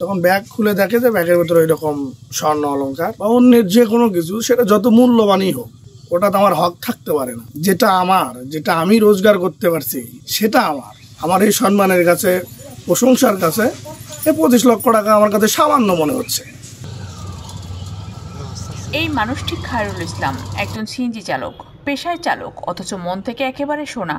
তখন ব্যাগ খুলে দেখে যে ব্যাগের ভেতরে এরকম স্বর্ণ অলংকার বা অন্যের যে কোনো কিছু, সেটা যত মূল্যবানই হোক, ওটা তো আমার হক থাকতে পারে না। যেটা আমার, যেটা আমি রোজগার করতে পারছি, সেটা আমার এই সম্মানের কাছে, প্রশংসার কাছে এই 25 লক্ষ টাকা আমার কাছে সামান্য মনে হচ্ছে। এই মানুষটি খায়রুল ইসলাম, একজন সিএনজি চালক, পেশায় চালক, অথচ মন থেকে একেবারে শোনা।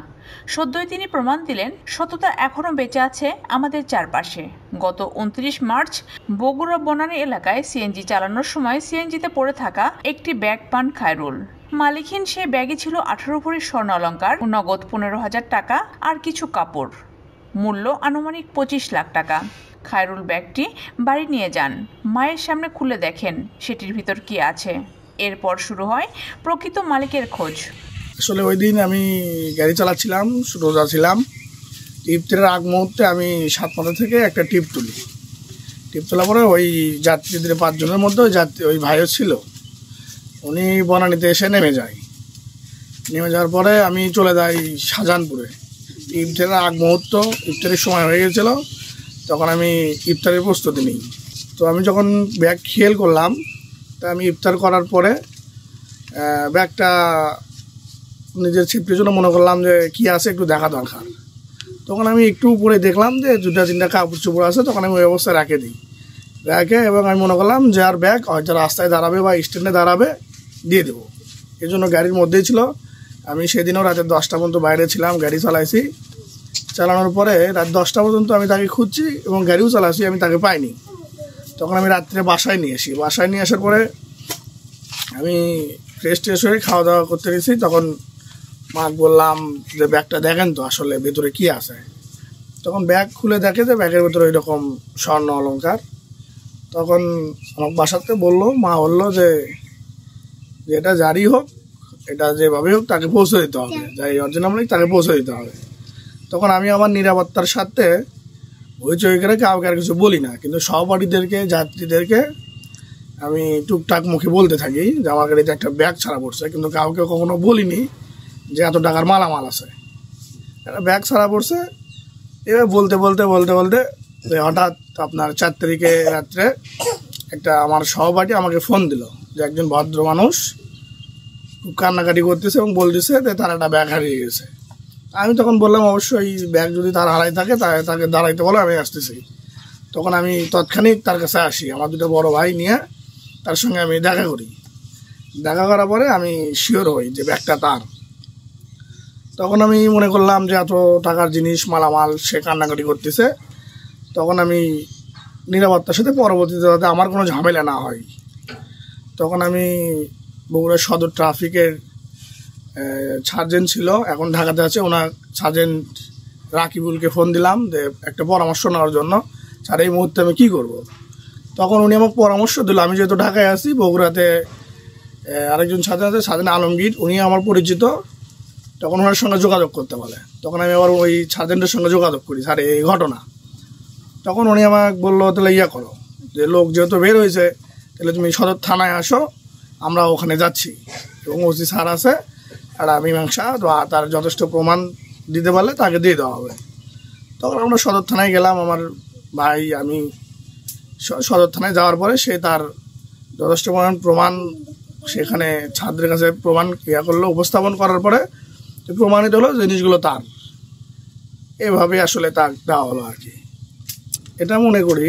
সদ্যই তিনি প্রমাণ দিলেন সততা এখনও বেঁচে আছে আমাদের চারপাশে। গত 29 মার্চ বগুড়া বনানী এলাকায় সিএনজি চালানোর সময় সিএনজিতে পড়ে থাকা একটি ব্যাগ পান খায়রুল। মালিকহীন সে ব্যাগে ছিল 18 ভরি স্বর্ণ অলংকার, নগদ 15,000 টাকা আর কিছু কাপড়, মূল্য আনুমানিক 25 লাখ টাকা। খায়রুল ব্যাগটি বাড়ি নিয়ে যান, মায়ের সামনে খুলে দেখেন সেটির ভিতর কি আছে। এরপর শুরু হয় প্রকৃত মালিকের খোঁজ। আসলে ওই দিন আমি গাড়ি চালাচ্ছিলাম, রোজা ছিলাম। টিপতের আগ মুহূর্তে আমি সাতমাথা থেকে একটা টিপ তুলি। টিপ তোলার পরে ওই যাত্রীদের 5 জনের মধ্যে ওই ভাইও ছিল, উনি বনানীতে এসে নেমে যায়। নেমে যাওয়ার পরে আমি চলে যাই শাহজাহানপুরে। ইফতারের আগ মুহূর্ত, ইফতারের সময় হয়ে গেছিলো, তখন আমি ইফতারের প্রস্তুতি নিই। তো আমি যখন ব্যাগ খেয়াল করলাম, তা আমি ইফতার করার পরে ব্যাগটা নিজের ছিপটির জন্য মনে করলাম যে কী আছে একটু দেখা দরকার। তখন আমি একটু উপরে দেখলাম যে 2-3টা কাপড় চোপড় আছে, তখন আমি ওই অবস্থায় রেখে দিই। এবং আমি মনে করলাম যে আর ব্যাগ হয়তো রাস্তায় দাঁড়াবে বা স্ট্যান্ডে দাঁড়াবে, দিয়ে দেবো। এই জন্য গাড়ির মধ্যেই ছিল। আমি সেদিনও রাতে 10টা পর্যন্ত বাইরে ছিলাম, গাড়ি চালাইছি। চালানোর পরে রাত 10টা পর্যন্ত আমি তাকে খুঁজছি এবং গাড়িও চালাচ্ছি, আমি তাকে পাইনি। তখন আমি রাত্রে বাসায় নিয়ে আসি। বাসায় নিয়ে আসার পরে আমি ফ্রেশ ট্রেশ হয়ে খাওয়া দাওয়া করতে গেছি। তখন মাকে বললাম যে ব্যাগটা দেখেন তো আসলে ভেতরে কী আছে। তখন ব্যাগ খুলে দেখে যে ব্যাগের ভেতরে এরকম স্বর্ণ অলংকার। তখন আমার বাসাতে বললো, মা বললো যে এটা যারই হোক, এটা যেভাবেই হোক তাকে পৌঁছে দিতে হবে, যাই অরিজিনাল মালিক তাকে পৌঁছে দিতে হবে। তখন আমি আমার নিরাপত্তার সাথে হইচই করে কাউকে আর কিছু বলি না, কিন্তু সহপাঠীদেরকে, যাত্রীদেরকে আমি টুকটাক মুখে বলতে থাকি যে আমার গাড়িতে একটা ব্যাগ ছাড়া পড়ছে, কিন্তু কাউকে কখনো বলিনি যে এত টাকার মালামাল আছে, একটা ব্যাগ ছাড়া পড়ছে। এবার বলতে বলতে বলতে বলতে হঠাৎ আপনার 4 তারিখে রাত্রে একটা আমার সহপাঠী আমাকে ফোন দিল যে একজন ভদ্র মানুষ খুব কান্নাকাটি করতেছে এবং বলতেছে যে তার একটা ব্যাগ হারিয়ে গেছে। আমি তখন বললাম অবশ্যই ব্যাগ যদি তার হারাই থাকে তাকে দাঁড়াইতে বলো, আমি আসতেছি। তখন আমি তৎক্ষণিক তার কাছে আসি, আমার 2টা বড় ভাই নিয়ে তার সঙ্গে আমি দেখা করি। দেখা করার পরে আমি শিওর হই যে ব্যাগটা তার। তখন আমি মনে করলাম যে এত টাকার জিনিস, মালামাল, সে কান্নাকাটি করতেছে। তখন আমি নিরাপত্তার সাথে পরবর্তীতে যাতে আমার কোনো ঝামেলা না হয়, তখন আমি বগুড়া সদর ট্রাফিকের সার্জেন্ট ছিল, এখন ঢাকাতে আছে, ওনার সার্জেন্ট রাকিবুলকে ফোন দিলাম যে একটা পরামর্শ নেওয়ার জন্য, স্যার এই মুহূর্তে আমি কী করব। তখন উনি আমাকে পরামর্শ দিল, আমি যেহেতু ঢাকায় আছি, বগুড়াতে আরেকজন সার্জেন্ট আছে, সার্জেন্ট আলমগীর, উনি আমার পরিচিত। তখন ওনার সঙ্গে যোগাযোগ করতে বলে। তখন আমি আবার ওই সার্জেন্টের সঙ্গে যোগাযোগ করি, স্যার এই ঘটনা। তখন উনি আমাকে বললো, তাহলে করো, যে লোক যেহেতু বের হয়েছে, তাহলে তুমি সদর থানায় আসো, আমরা ওখানে যাচ্ছি এবং ওসি স্যার আছে, আর মীমাংসা তার যথেষ্ট প্রমাণ দিতে পারলে তাকে দিয়ে দেওয়া হবে। তখন আমরা সদর থানায় গেলাম, আমার ভাই, আমি। সদর থানায় যাওয়ার পরে সে তার যথেষ্ট প্রমাণ সেখানে ছাত্রের কাছে প্রমাণ করলো, উপস্থাপন করার পরে প্রমাণিত হলো জিনিসগুলো তার। এভাবে আসলে তার দেওয়া হলো আর কি। এটা মনে করি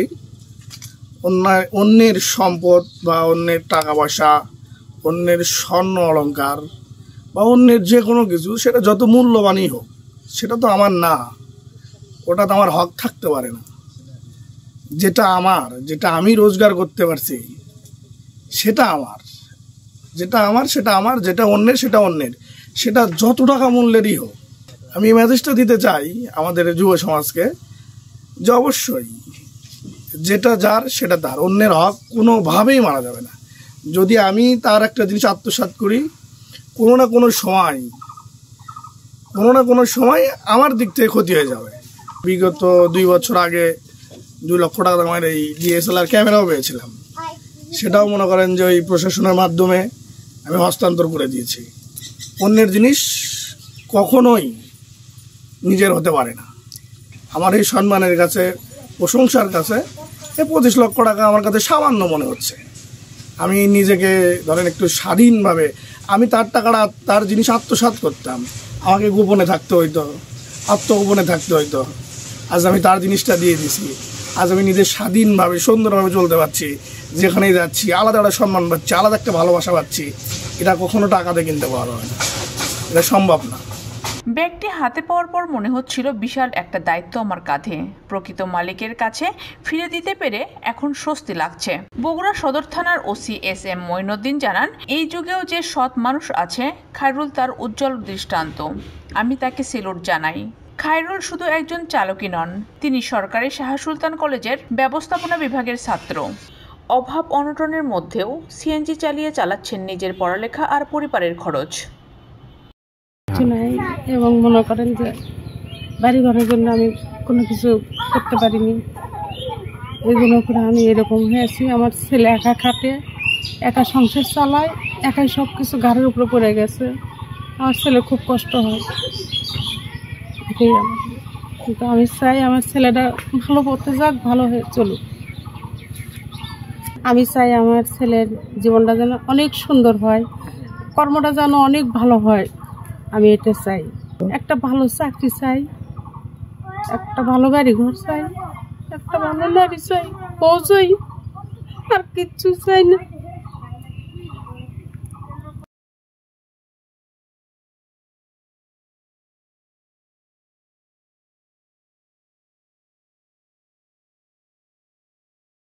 অন্যের সম্পদ বা অন্যের টাকা পয়সা, অন্যের স্বর্ণ অলংকার বা অন্যের যে কোনো কিছু, সেটা যত মূল্যবানই হোক, সেটা তো আমার না, ওটা তো আমার হক থাকতে পারে না। যেটা আমার, যেটা আমি রোজগার করতে পারছি, সেটা আমার। যেটা আমার সেটা আমার, যেটা অন্যের সেটা অন্যের, সেটা যত টাকা মূল্যেরই হোক। আমি মেসেজটা দিতে চাই আমাদের যুব সমাজকে যে অবশ্যই যেটা যার সেটা তার, অন্যের হক কোনোভাবেই মারা যাবে না। যদি আমি তার একটা জিনিস আত্মসাৎ করি, কোনো না কোনো সময় আমার দিক থেকে ক্ষতি হয়ে যাবে। বিগত 2 বছর আগে 2 লক্ষ টাকা দামের এই DSLR ক্যামেরাও পেয়েছিলাম, সেটাও মনে করেন যে ওই প্রশাসনের মাধ্যমে আমি হস্তান্তর করে দিয়েছি। অন্যের জিনিস কখনোই নিজের হতে পারে না। আমার এই সম্মানের কাছে, প্রশংসার কাছে এই 25 লক্ষ টাকা আমার কাছে সামান্য মনে হচ্ছে। আমি নিজেকে ধরেন একটু স্বাধীনভাবে আমি তার টাকাটা তার জিনিস আত্মসাৎ করতাম, আমাকে গোপনে থাকতে হইতো, আত্মগোপনে থাকতে হইতো। আজ আমি তার জিনিসটা দিয়ে দিছি, আজ আমি নিজের স্বাধীনভাবে সুন্দরভাবে চলতে পারছি, যেখানেই যাচ্ছি আলাদা একটা সম্মান পাচ্ছি, আলাদা একটা ভালোবাসা পাচ্ছি। এটা কখনো টাকাতে কিনতে পারবে না, এটা সম্ভব না। ব্যাগটি হাতে পাওয়ার পর মনে হচ্ছিল বিশাল একটা দায়িত্ব আমার কাঁধে। প্রকৃত মালিকের কাছে ফিরে দিতে পেরে এখন স্বস্তি লাগছে। বগুড়া সদর থানার ওসি SM মঈনুদ্দিন জানান, এই যুগেও যে সৎ মানুষ আছে, খায়রুল তার উজ্জ্বল দৃষ্টান্ত। আমি তাকে সেলুট জানাই। খায়রুল শুধু একজন চালকই নন, তিনি সরকারি শাহ সুলতান কলেজের ব্যবস্থাপনা বিভাগের ছাত্র। অভাব অনটনের মধ্যেও CNG চালিয়ে চালাচ্ছেন নিজের পড়ালেখা আর পরিবারের খরচ। নাই এবং মনে করেন যে বাড়ি ঘরের জন্য আমি কোনো কিছু করতে পারিনি, এগুলো করে আমি এরকম হয়েছি। আমার ছেলে একা খাটে, একা সংসার চালায়, একাই সব কিছু ঘাড়ের উপরে পড়ে গেছে। আমার ছেলে খুব কষ্ট হয়, এটাই আমার। কিন্তু আমি চাই আমার ছেলেটা ভালো পড়তে যাক, ভালো হয়ে চলুক। আমি চাই আমার ছেলের জীবনটা যেন অনেক সুন্দর হয়, কর্মটা যেন অনেক ভালো হয়। আমি এটা চাই, একটা ভালো চাকরি চাই, একটা ভালো বাড়ি ঘর চাই, একটা ভালো নারী চাই, বউ চাই, আর কিচ্ছু চাই না।